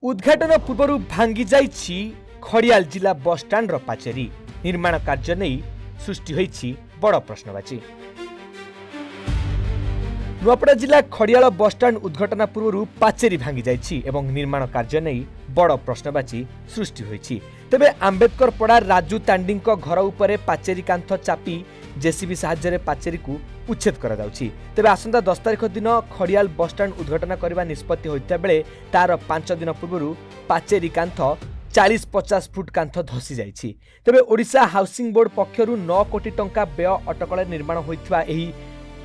उद्घाटन पूर्व भांगी जाइछि खड़ियाल जिला बस स्टाण्ड पाचेरी। निर्माण कार्य नहीं सृष्टि होइछि बड़ प्रश्नवाची। नुआपड़ा जिला खड़ियाल बस स्टाण्ड उद्घाटन पूर्व पाचेरी भांगी जाइछि एवं निर्माण कार्य नहीं बड़ प्रश्नवाची सृष्टि होइछि। तेबे आंबेडकर पड़ा राजू तांडी घर उपरे पाचेरी कांथ चापी जेसीबी साहाय्य पाचेरी को उच्छेद करा जाउछि। तेबे आसंता 10 तारिख दिन खड़ियाल बस स्टाण्ड उद्घाटन करने निष्पत्ति होइता बेले तार 5 दिन पूर्व पाचेरी कांथ 40-50 फुट कांथ धसी जाइछि। तेबे ओडिशा हाउसिंग बोर्ड पक्षरु 9 कोटी टंका व्यय अटकल निर्माण होइथिबा एही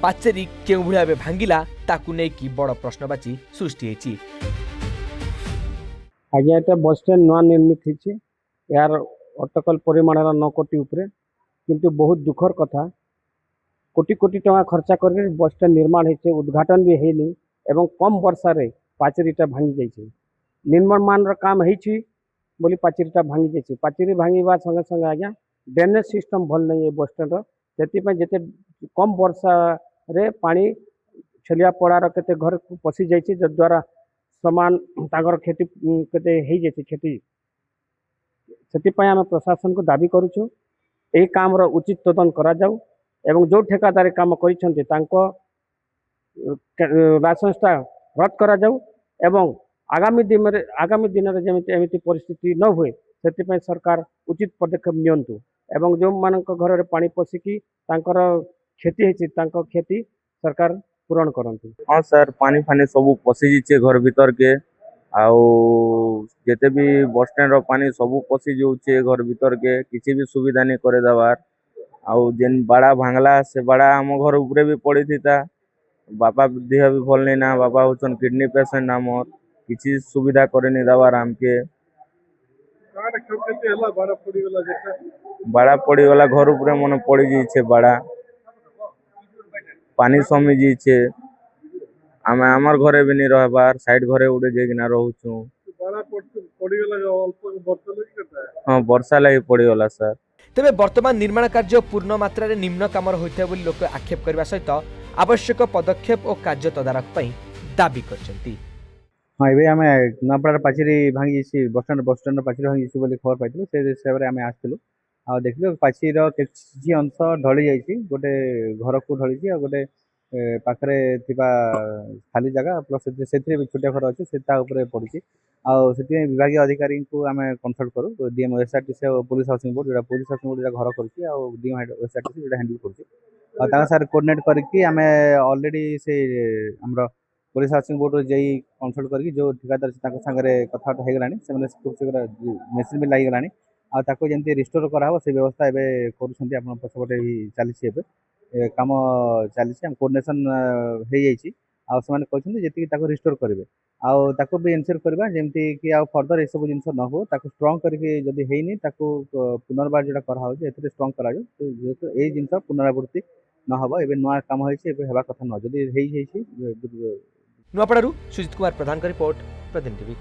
पाचेरी केउ भलिया भांगिला ताकु नै कि बड़ प्रश्नवाची सृष्टि होइछि। आज्ञा एटा बस स्टैंड नवा निर्मित होइछि। यार अटकल परिमाण 9 कोटी उपरे, किंतु बहुत दुखर कथा कोटी कोटी टंका खर्चा कर बस स्टैंड निर्माण होइছে, उद्घाटन भी हेनी एवं कम वर्षा रे पाचेरीटा भांगी जाइছে। निर्माण काम होइछि बोली पाचेरीटा भांगी जाइছে। पाचेरी भांगीबा संगे संगे आज्ञा ड्रेनेज सिस्टम भल नहीं है बस स्टैंड जेति पे जेते कम वर्षा रे पानी छलिया पड़ार केते घर पसी जाइছে, जद्वारा समान तागर खेती केते हेइ जाइছে खेती। सेतिपाई आम प्रशासन को दाबी करूछु एही काम रो उचित तदन करा जाऊ एवं जो ठेकादार काम करिसेंते तांको लाइसेंसटा रद्द करा जाऊ एवं आगामी दिन रे जेमिति एमिति परिस्थिति न हुए सेतिपाई सरकार उचित पदक्षेप नियंतु एवं जो मानक घर रे पानी पसिकी तांकर खेती हेछि तांको खेती सरकार पूरण करंतु। हाँ सर, पानी फानी सब पसी जाइए घर भीतर के आउ जेते भी बस स्टैंड रो पानी सब पसी जाउछे घर भीतर के, किसी भी सुविधा नहीं करे दबार। आउ जेन बड़ा भांगला से बड़ा आम घर उपरे भी पड़ी थी। बापा देह भी भल नहीं ना, बापा होचन किडनी पेशेंट आमर, किसी सुविधा करे नहीं दबार आमके। बड़ा पड़ी गला घर उपरे मन पड़ी जाइए, बड़ा पानी समी जाइए। आमे आमर घरे भी नहीं रहबार, साइड घरे उड़े जाइना रहूछु। हाँ वर्षा लगी पड़ी गला सर। तेबे वर्तमान निर्माण कार्य पूर्ण मात्रा रे निम्न कामर होइता बोली लोक आक्षेप करबा सहित आवश्यक पदक्षेप और कार्य तदारक पई दाबी करछंती। हाँ एबे आमे नपड़ा पाचेरी भांगी छि बस स्टैंड पाचेरी भांगी छि बोली खबर पाइथिलु। से हिसाब रे आमे आस्थिलु आ देखिलु पाचेरी रो किछि अंश ढली जाई छि, गोटे घर को ढली छि आ गोटे पाखरे थिबा खाली जगह प्लस सेथरे भी छोटा घर अछि सेता ऊपर पड़ी छि। आ सेति विभागीय अधिकारी को आमे कंसल्ट करू डीएम एसआरटीसी और पुलिस हाउसिंग बोर्ड जोड़ा घर करछि आ डीएम एसआरटीसी जोड़ा हैंडल करछि आ ताका सार कोऑर्डिनेट करके आमे ऑलरेडी से हमरो पुलिस हाउसिंग बोर्ड जई कंसल्ट करके जो ठेकेदार ताका संगे कथा हे गलानी से खूब शीघ्र मेसिन भी लागि गलानी आ ताको जेंति रिस्टोर करा हो से व्यवस्था एबे करूछंती। आपण पछपटे भी चलीछि एबे काम चलीछि, हम कोऑर्डिनेशन हे जाइछि आ समान कहछंती जेति ताको रिस्टोर करबे आ ताको भी एंश्योर करबा जेंति कि आ फर्दर ए सब जिंस न हो ताको स्ट्रांग करके जदी हेइनी ताको पुनर्बार जेटा करा हो जे एते स्ट्रांग करा जो तो ए जिंस पुनरावृत्ति न हबो। एबे नया काम होइछि एबे हेबा कथा न जदी हेइ हेइछि। नुआपड़ारू सुजित कुमार प्रधान का रिपोर्ट, प्रतिदिन टीवी।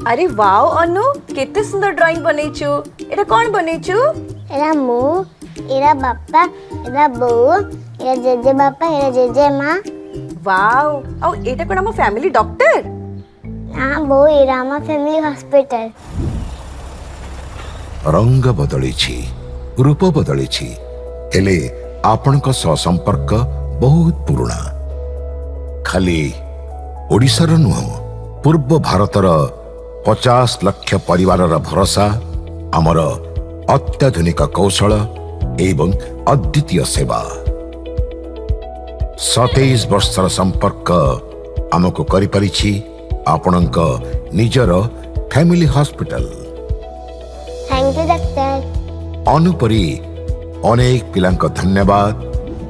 अरे वाओ अनु, केते सुंदर ड्राइंग बनैछु। एटा कोन बनैछु? एरा मु, एरा बापा, एरा बो, एरा जेजे बापा, एरा जेजे माँ। वाओ, औ एटा कोन हम फैमिली डॉक्टर? हां बो, एरा हम फैमिली हॉस्पिटल। रंग बदलिछि, रूप बदलिछि, हेले आपनक संपर्क बहुत पुराना। खाली ओडिशार नुह, पूर्व भारतर 50 लाख परिवार भरोसा आमर अत्याधुनिक कौशल एवं अद्वितीय सेवा। 27 वर्षर संपर्क आमको करि परिछि आपनक निजर family hospital. Thank you doctor. अनुपरी अनेक पिलांक धन्यवाद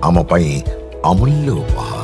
आम पई अमूल्य उपहार।